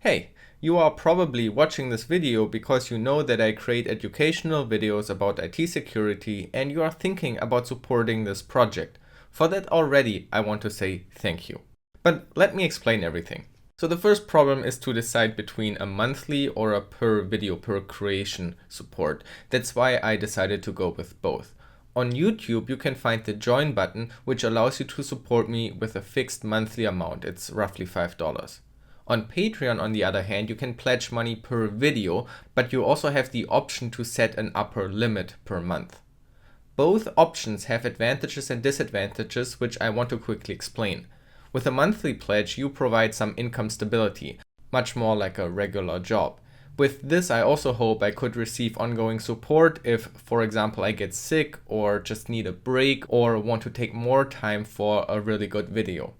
Hey, you are probably watching this video because you know that I create educational videos about IT security and you are thinking about supporting this project. For that already, I want to say thank you. But let me explain everything. So the first problem is to decide between a monthly or a per video per creation support. That's why I decided to go with both. On YouTube, you can find the join button, which allows you to support me with a fixed monthly amount. It's roughly $5. On Patreon, on the other hand, you can pledge money per video, but you also have the option to set an upper limit per month. Both options have advantages and disadvantages, which I want to quickly explain. With a monthly pledge, you provide some income stability, much more like a regular job. With this, I also hope I could receive ongoing support if, for example, I get sick or just need a break or want to take more time for a really good video.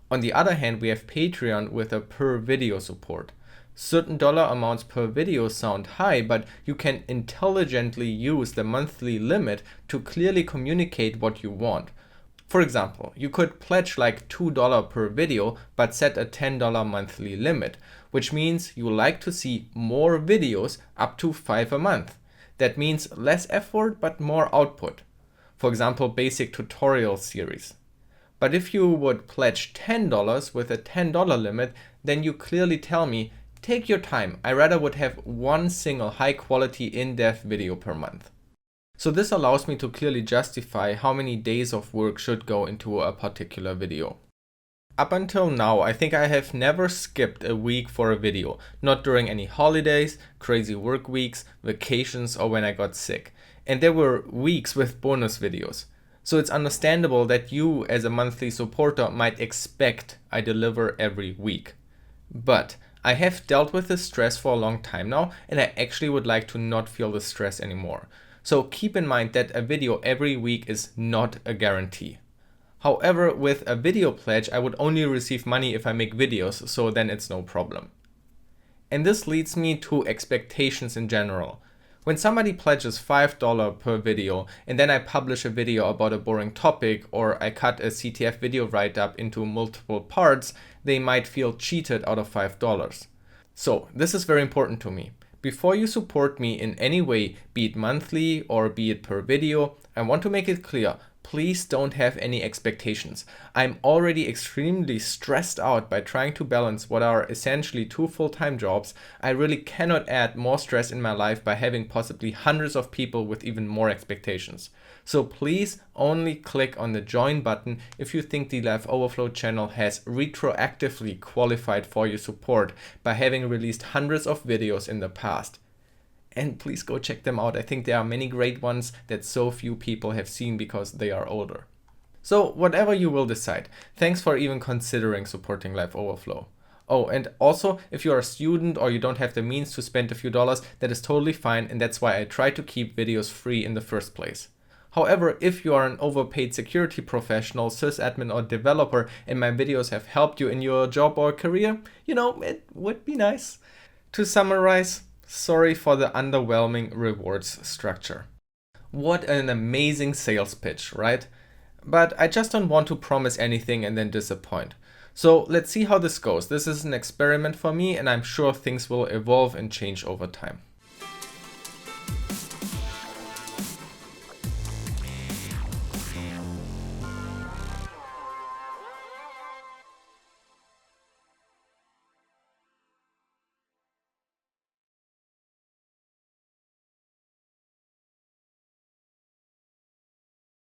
On the other hand, we have Patreon with a per video support. Certain dollar amounts per video sound high, but you can intelligently use the monthly limit to clearly communicate what you want. For example, you could pledge like $2 per video, but set a $10 monthly limit, which means you like to see more videos up to 5 a month. That means less effort, but more output. For example, basic tutorial series. But if you would pledge $10 with a $10 limit, then you clearly tell me, take your time, I rather would have one single high quality in-depth video per month. So this allows me to clearly justify how many days of work should go into a particular video. Up until now, I think I have never skipped a week for a video, not during any holidays, crazy work weeks, vacations, or when I got sick. And there were weeks with bonus videos. So it's understandable that you as a monthly supporter might expect I deliver every week. But I have dealt with this stress for a long time now, and I actually would like to not feel the stress anymore. So keep in mind that a video every week is not a guarantee. However, with a video pledge, I would only receive money if I make videos, so then it's no problem. And this leads me to expectations in general. When somebody pledges $5 per video and then I publish a video about a boring topic or I cut a CTF video write-up into multiple parts, they might feel cheated out of $5. So this is very important to me. Before you support me in any way, be it monthly or be it per video, I want to make it clear, please don't have any expectations. I'm already extremely stressed out by trying to balance what are essentially 2 full-time jobs. I really cannot add more stress in my life by having possibly hundreds of people with even more expectations. So please only click on the join button if you think the LiveOverflow channel has retroactively qualified for your support by having released hundreds of videos in the past. And please go check them out. I think there are many great ones that so few people have seen because they are older. So whatever you will decide, thanks for even considering supporting LiveOverflow. Oh, and also, if you're a student or you don't have the means to spend a few dollars, that is totally fine, and that's why I try to keep videos free in the first place. However, if you are an overpaid security professional, sysadmin or developer, and my videos have helped you in your job or career, it would be nice. To summarize, sorry for the underwhelming rewards structure. What an amazing sales pitch, right? But I just don't want to promise anything and then disappoint. So let's see how this goes. This is an experiment for me and I'm sure things will evolve and change over time.